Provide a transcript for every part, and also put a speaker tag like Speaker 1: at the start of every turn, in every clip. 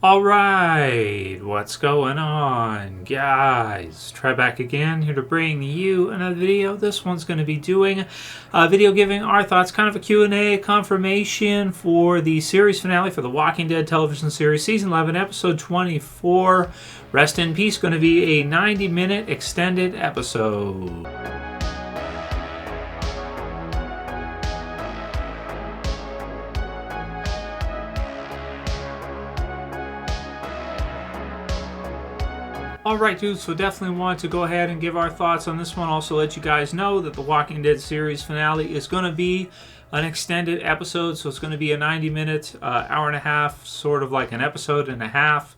Speaker 1: All right, what's going on, guys? Trev back again, here to bring you another video. This one's going to be doing a video giving our thoughts, kind of a Q&A confirmation for the series finale for the Walking Dead television series, season 11, episode 24. Rest in peace, going to be a 90-minute extended episode. Alright dudes, so definitely want to go ahead and give our thoughts on this one. Also let you guys know that the Walking Dead series finale is going to be an extended episode. So it's going to be a 90-minute, hour and a half, sort of like an episode and a half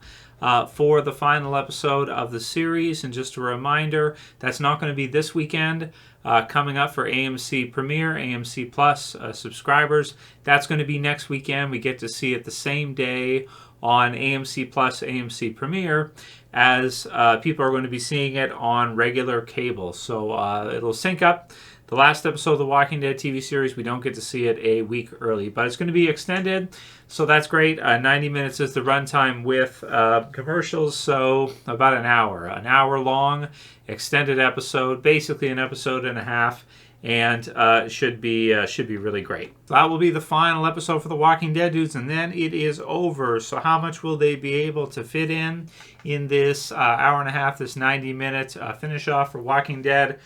Speaker 1: for the final episode of the series. And just a reminder, that's not going to be this weekend. Coming up for AMC Premiere, AMC Plus subscribers. That's going to be next weekend. We get to see it the same day on AMC Plus, AMC Premiere, as people are going to be seeing it on regular cable. So it'll sync up. The last episode of the Walking Dead TV series, we don't get to see it a week early, but it's going to be extended, so that's great. 90 minutes is the runtime with commercials, so about an hour long extended episode, basically an episode and a half, and should be really great. That will be the final episode for The Walking Dead, dudes, and then it is over. So how much will they be able to fit in this hour and a half, this 90-minute finish off for Walking Dead?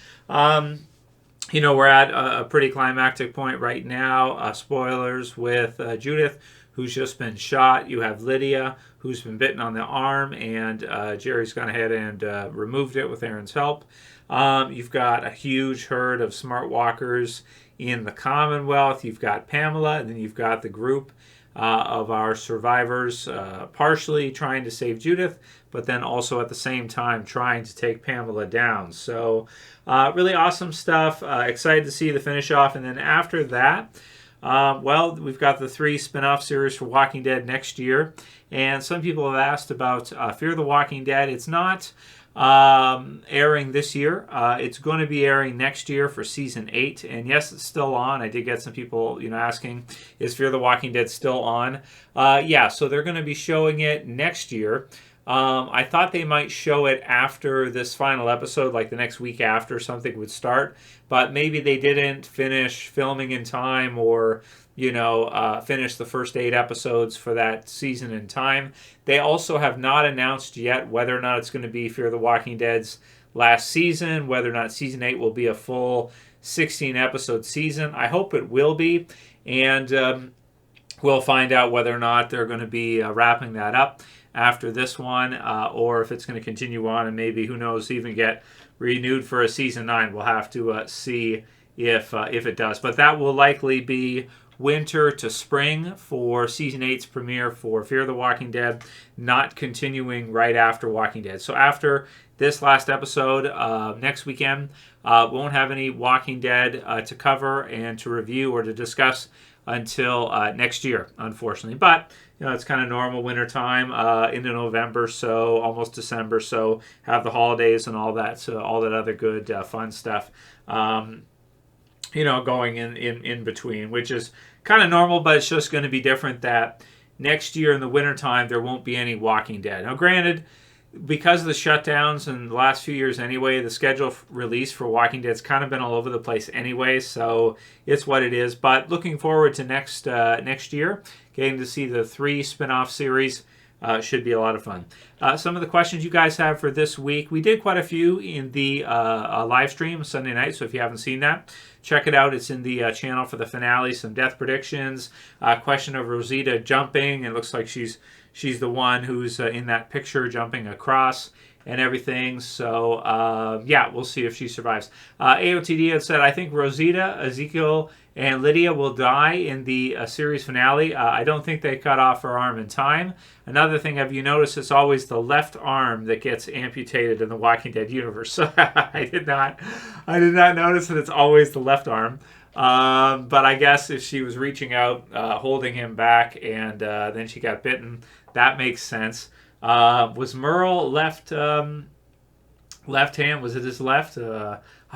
Speaker 1: You know, we're at a pretty climactic point right now. Spoilers with Judith, who's just been shot. You have Lydia, who's been bitten on the arm, and Jerry's gone ahead and removed it with Aaron's help. You've got a huge herd of smart walkers in the Commonwealth. You've got Pamela, and then you've got the group of our survivors partially trying to save Judith, but then also at the same time trying to take Pamela down. So really awesome stuff. Excited to see the finish off. And then after that, well, we've got the 3 spin-off series for Walking Dead next year. And some people have asked about Fear the Walking Dead. It's not airing this year. It's going to be airing next year for season 8, and yes, it's still on. I did get some people asking, is Fear the Walking Dead still on? Yeah, so they're going to be showing it next year. I thought they might show it after this final episode, like the next week after something would start, but maybe they didn't finish filming in time, or finish the first 8 episodes for that season in time. They also have not announced yet whether or not it's going to be Fear the Walking Dead's last season, whether or not season 8 will be a full 16-episode season. I hope it will be, and we'll find out whether or not they're going to be wrapping that up after this one, or if it's going to continue on and maybe, who knows, even get renewed for a season 9. We'll have to see if it does. But that will likely be winter to spring for season 8's premiere for Fear the Walking Dead, not continuing right after Walking Dead. So after this last episode, next weekend, won't have any Walking Dead to cover and to review or to discuss until next year, unfortunately. But it's kind of normal winter time into November, so almost December, so have the holidays and all that, so all that other good fun stuff going in between, which is kind of normal, but it's just going to be different that next year in the wintertime, there won't be any Walking Dead. Now, granted, because of the shutdowns in the last few years anyway, the schedule release for Walking Dead's kind of been all over the place anyway, so it's what it is. But looking forward to next year, getting to see the 3 spin-off series. Should be a lot of fun. Some of the questions you guys have for this week, we did quite a few in the live stream Sunday night, so if you haven't seen that, check it out. It's in the channel for the finale. Some death predictions, question of Rosita jumping. It looks like she's the one who's in that picture jumping across and everything. So, yeah, we'll see if she survives. AOTD had said, I think Rosita, Zekiel, and Lydia will die in the series finale. I don't think they cut off her arm in time. Another thing, have you noticed it's always the left arm that gets amputated in the Walking Dead universe? So I did not notice that it's always the left arm. But I guess if she was reaching out, holding him back, and then she got bitten, that makes sense. Was Merle left hand? Was it his left?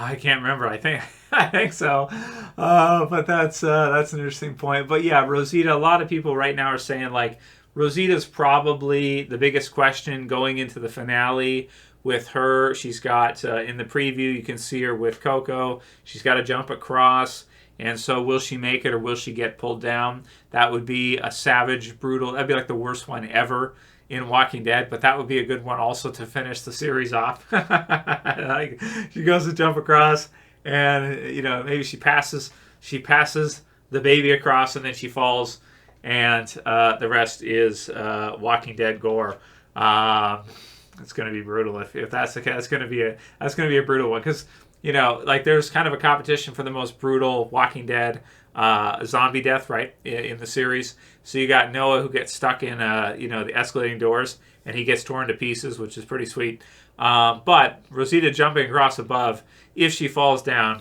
Speaker 1: I can't remember. I think so. But that's an interesting point. But yeah, Rosita. A lot of people right now are saying like Rosita's probably the biggest question going into the finale with her. She's got, in the preview, you can see her with Coco. She's got to jump across. And so will she make it or will she get pulled down? That would be a savage, brutal, that'd be like the worst one ever in Walking Dead, but that would be a good one also to finish the series off. Like, she goes to jump across and, you know, maybe she passes the baby across and then she falls, and the rest is Walking Dead gore. It's going to be brutal if that's the case. That's going to be a brutal one, because, you know, like, there's kind of a competition for the most brutal Walking Dead zombie death, right, in the series. So you got Noah, who gets stuck in you know, the escalating doors, and he gets torn to pieces, which is pretty sweet. But Rosita jumping across above, if she falls down,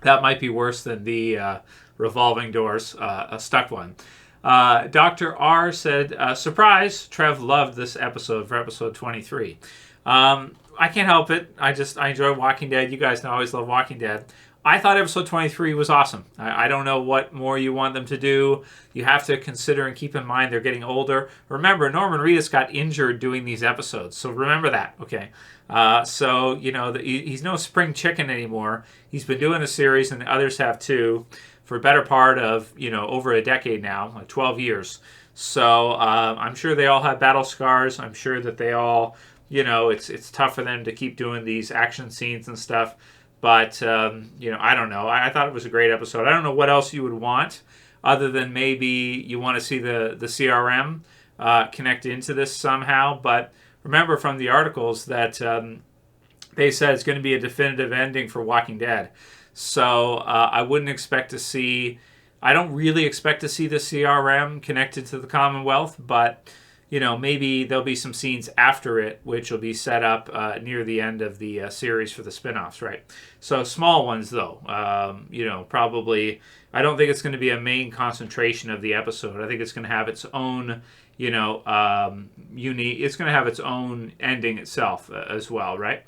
Speaker 1: that might be worse than the revolving doors, a stuck one. Dr. R said, surprise, Trev loved this episode for episode 23. I can't help it. I enjoy Walking Dead. You guys know I always love Walking Dead. I thought episode 23 was awesome. I don't know what more you want them to do. You have to consider and keep in mind they're getting older. Remember, Norman Reedus got injured doing these episodes, so remember that, okay? So, you know, he's no spring chicken anymore. He's been doing the series, and the others have too, for a better part of, you know, over a decade now, like 12 years. So I'm sure they all have battle scars. I'm sure that they all, you know, it's tough for them to keep doing these action scenes and stuff. But, you know, I don't know. I thought it was a great episode. I don't know what else you would want, other than maybe you want to see the CRM connect into this somehow. But remember from the articles that they said it's going to be a definitive ending for Walking Dead. So I wouldn't expect to see... I don't really expect to see the CRM connected to the Commonwealth, but, you know, maybe there'll be some scenes after it, which will be set up near the end of the series for the spinoffs, right? So small ones, though. You know, probably... I don't think it's going to be a main concentration of the episode. I think it's going to have its own, you know, it's going to have its own ending itself as well, right?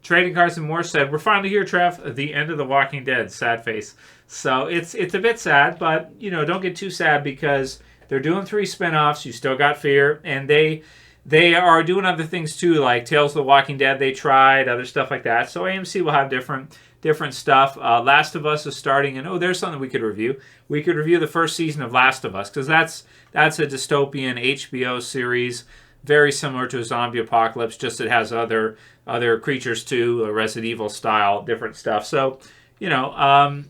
Speaker 1: Trading Cards and More said, we're finally here, Trev. The end of The Walking Dead. Sad face. So it's a bit sad, but, you know, don't get too sad, because they're doing 3 spinoffs. You still got Fear, and they are doing other things too, like Tales of the Walking Dead. They tried other stuff like that. So AMC will have different stuff. Last of Us is starting, and there's something we could review. We could review the first season of Last of Us, because that's a dystopian HBO series, very similar to a zombie apocalypse, just it has other creatures too, a Resident Evil style, different stuff. So, you know,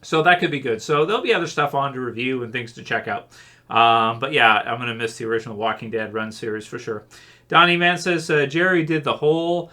Speaker 1: so that could be good. So there'll be other stuff on to review and things to check out. But yeah, I'm going to miss the original Walking Dead run series for sure. Donny Man says, Jerry did the whole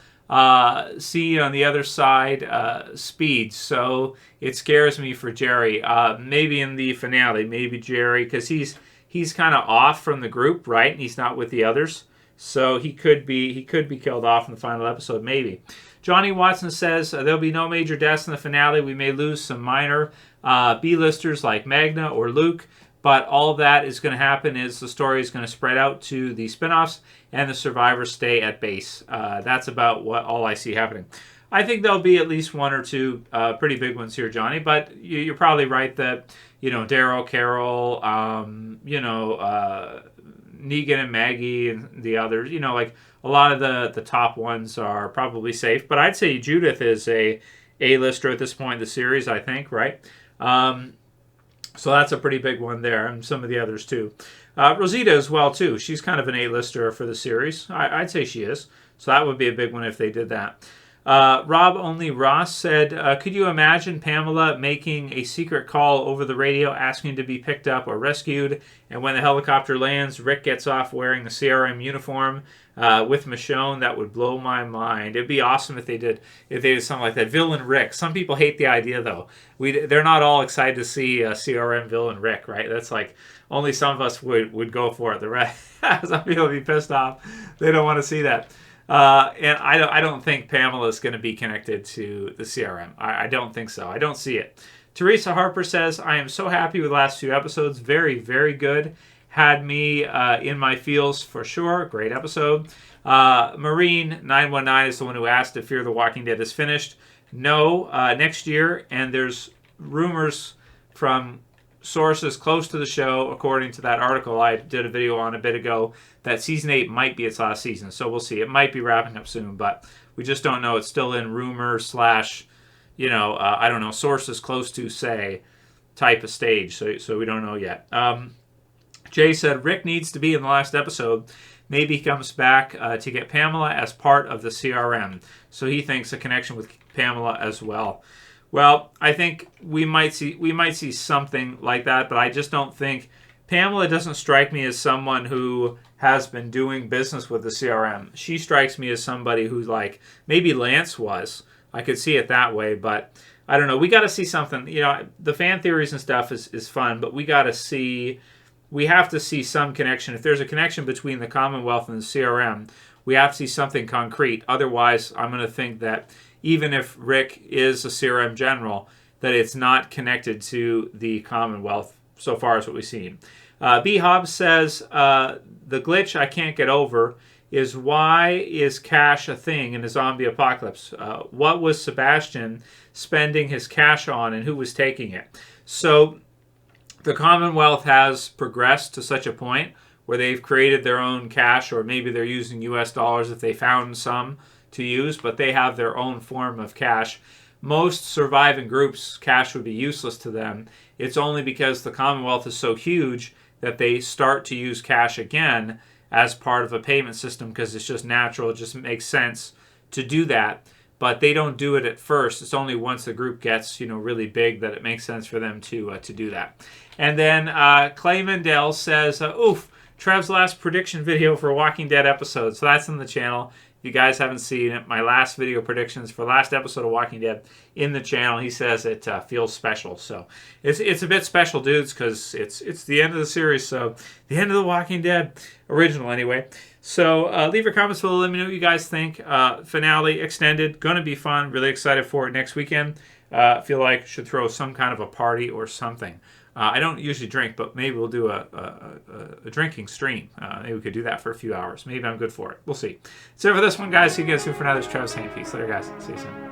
Speaker 1: scene on the other side speed, so it scares me for Jerry. Maybe in the finale, maybe Jerry, because he's kind of off from the group, right? And he's not with the others. So he could be killed off in the final episode, maybe. Johnny Watson says, there'll be no major deaths in the finale. We may lose some minor B-listers like Magna or Luke, but all of that is going to happen is the story is going to spread out to the spinoffs, and the survivors stay at base. That's about all I see happening. I think there'll be at least 1 or 2 pretty big ones here, Johnny, but you're probably right that, you know, Daryl, Carol, you know, Negan and Maggie and the others, you know, like a lot of the top ones are probably safe. But I'd say Judith is a A-lister at this point in the series, I think, right? So that's a pretty big one there, and some of the others too. Rosita as well too. She's kind of an A-lister for the series. I'd say she is. So that would be a big one if they did that. Rob Only Ross said, could you imagine Pamela making a secret call over the radio asking to be picked up or rescued, and when the helicopter lands, Rick gets off wearing the CRM uniform with Michonne? That would blow my mind. It'd be awesome if they did something like that. Villain Rick. Some people hate the idea, though. They're not all excited to see CRM villain Rick, right? That's like, only some of us would go for it. The rest, some people would be pissed off. They don't want to see that. And I don't think Pamela is going to be connected to the CRM. I don't think so. I don't see it. Teresa Harper says, I am so happy with the last few episodes. Very, very good. Had me in my feels for sure. Great episode. Marine919 is the one who asked if Fear the Walking Dead is finished. No, next year. And there's rumors from sources close to the show, according to that article I did a video on a bit ago, that season 8 might be its last season. So we'll see. It might be wrapping up soon, but we just don't know. It's still in rumor slash, I don't know, sources close to say type of stage. So we don't know yet. Jay said Rick needs to be in the last episode. Maybe he comes back to get Pamela as part of the CRM. So he thinks a connection with Pamela as well. Well, I think we might see something like that, but I just don't think Pamela doesn't strike me as someone who has been doing business with the CRM. She strikes me as somebody who's like, maybe Lance was. I could see it that way, but I don't know. We got to see something. The fan theories and stuff is fun, but we have to see some connection. If there's a connection between the Commonwealth and the CRM, we have to see something concrete. Otherwise, I'm going to think that even if Rick is a CRM general, that it's not connected to the Commonwealth so far as what we've seen. B. Hobbs says, the glitch I can't get over is why is cash a thing in the zombie apocalypse? What was Sebastian spending his cash on and who was taking it? So the Commonwealth has progressed to such a point where they've created their own cash, or maybe they're using US dollars if they found some to use, but they have their own form of cash. Most surviving groups, cash would be useless to them. It's only because the Commonwealth is so huge that they start to use cash again as part of a payment system because it's just natural. It just makes sense to do that. But they don't do it at first. It's only once the group gets really big that it makes sense for them to do that. And then Clay Mandel says, oof, Trev's last prediction video for a Walking Dead episode. So that's on the channel. If you guys haven't seen it, my last video predictions for last episode of Walking Dead in the channel. He says it feels special. So it's a bit special, dudes, because it's the end of the series. So the end of the Walking Dead original, anyway. So leave your comments below. Let me know what you guys think. Finale extended, gonna be fun. Really excited for it next weekend. Feel like should throw some kind of a party or something. I don't usually drink, but maybe we'll do a drinking stream. Maybe we could do that for a few hours. Maybe I'm good for it. We'll see. So for this one, guys, see you guys soon. For now, this is Trev saying peace. Later, guys. See you soon.